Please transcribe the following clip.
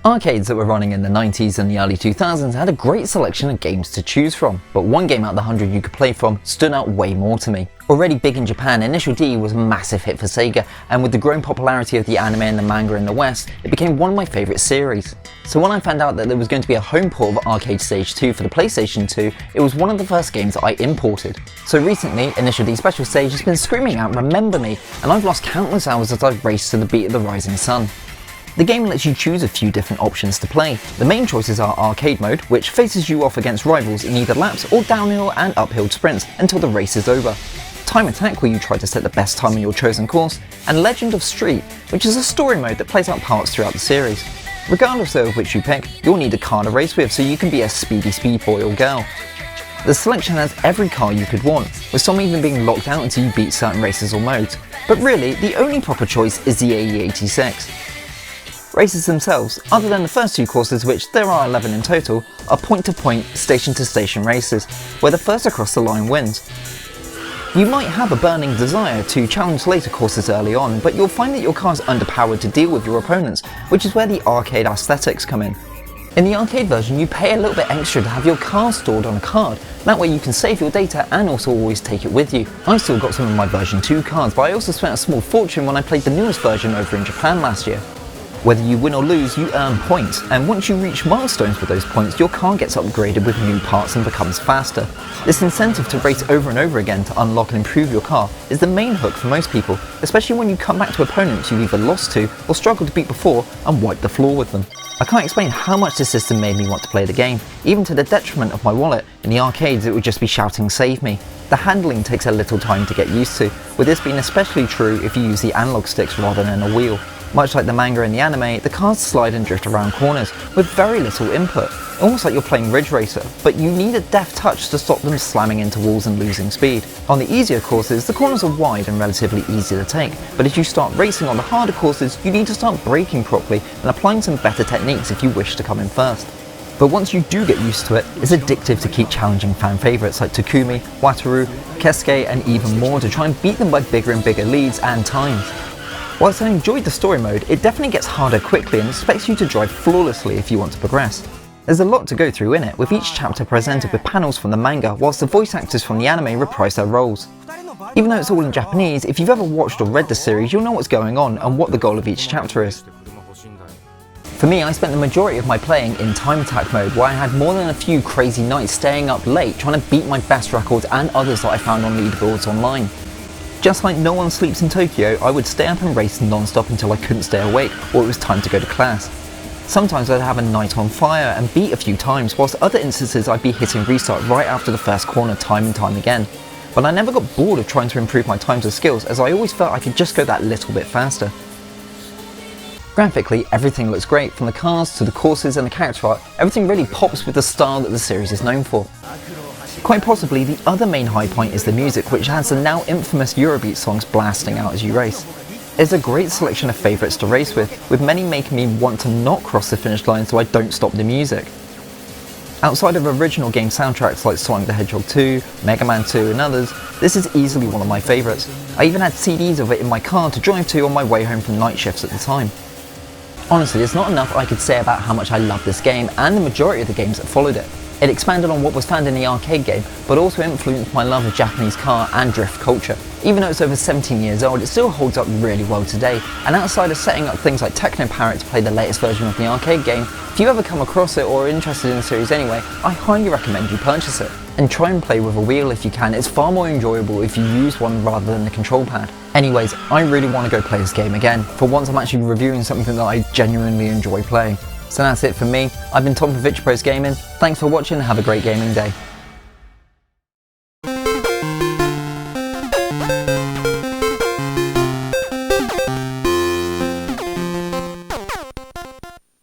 Arcades that were running in the 90s and the early 2000s had a great selection of games to choose from, but one game out of the 100 you could play from stood out way more to me. Already big in Japan, Initial D was a massive hit for Sega, and with the growing popularity of the anime and the manga in the West, it became one of my favourite series. So when I found out that there was going to be a home port of Arcade Stage 2 for the PlayStation 2, it was one of the first games that I imported. So recently, Initial D Special Stage has been screaming out "Remember Me," and I've lost countless hours as I've raced to the beat of the rising sun. The game lets you choose a few different options to play. The main choices are Arcade Mode, which faces you off against rivals in either laps or downhill and uphill sprints until the race is over. Time Attack, where you try to set the best time on your chosen course, and Legend of Street, which is a story mode that plays out parts throughout the series. Regardless of which you pick, you'll need a car to race with so you can be a speedy speed boy or girl. The selection has every car you could want, with some even being locked out until you beat certain races or modes, but really the only proper choice is the AE86. Races themselves, other than the first two courses, which there are 11 in total, are point-to-point, station-to-station races, where the first across the line wins. You might have a burning desire to challenge later courses early on, but you'll find that your car is underpowered to deal with your opponents, which is where the arcade aesthetics come in. In the arcade version, you pay a little bit extra to have your car stored on a card, that way you can save your data and also always take it with you. I still got some of my version 2 cards, but I also spent a small fortune when I played the newest version over in Japan last year. Whether you win or lose, you earn points, and once you reach milestones with those points, your car gets upgraded with new parts and becomes faster. This incentive to race over and over again to unlock and improve your car is the main hook for most people, especially when you come back to opponents you've either lost to or struggled to beat before and wipe the floor with them. I can't explain how much this system made me want to play the game, even to the detriment of my wallet. In the arcades it would just be shouting "save me." The handling takes a little time to get used to, with this being especially true if you use the analog sticks rather than a wheel. Much like the manga and the anime, the cars slide and drift around corners with very little input, almost like you're playing Ridge Racer, but you need a deft touch to stop them slamming into walls and losing speed. On the easier courses, the corners are wide and relatively easy to take, but as you start racing on the harder courses, you need to start braking properly and applying some better techniques if you wish to come in first. But once you do get used to it, it's addictive to keep challenging fan favourites like Takumi, Wataru, Keisuke and even more to try and beat them by bigger and bigger leads and times. Whilst I enjoyed the story mode, it definitely gets harder quickly and expects you to drive flawlessly if you want to progress. There's a lot to go through in it, with each chapter presented with panels from the manga, whilst the voice actors from the anime reprise their roles. Even though it's all in Japanese, if you've ever watched or read the series, you'll know what's going on and what the goal of each chapter is. For me, I spent the majority of my playing in Time Attack mode, where I had more than a few crazy nights staying up late trying to beat my best records and others that I found on leaderboards online. Just like no one sleeps in Tokyo, I would stay up and race non-stop until I couldn't stay awake or it was time to go to class. Sometimes I'd have a night on fire and beat a few times, whilst other instances I'd be hitting restart right after the first corner time and time again. But I never got bored of trying to improve my times and skills, as I always felt I could just go that little bit faster. Graphically, everything looks great, from the cars to the courses and the character art. Everything really pops with the style that the series is known for. Quite possibly the other main high point is the music, which has the now infamous Eurobeat songs blasting out as you race. There's a great selection of favourites to race with many making me want to not cross the finish line so I don't stop the music. Outside of original game soundtracks like Sonic the Hedgehog 2, Mega Man 2 and others, this is easily one of my favourites. I even had CDs of it in my car to drive to on my way home from night shifts at the time. Honestly, there's not enough I could say about how much I love this game and the majority of the games that followed it. It expanded on what was found in the arcade game, but also influenced my love of Japanese car and drift culture. Even though it's over 17 years old, it still holds up really well today, and outside of setting up things like Techno Parrot to play the latest version of the arcade game, if you ever come across it or are interested in the series anyway, I highly recommend you purchase it. And try and play with a wheel if you can, it's far more enjoyable if you use one rather than the control pad. Anyways, I really want to go play this game again. For once I'm actually reviewing something that I genuinely enjoy playing. So that's it from me. I've been Tom from VictorPros Gaming. Thanks for watching and have a great gaming day.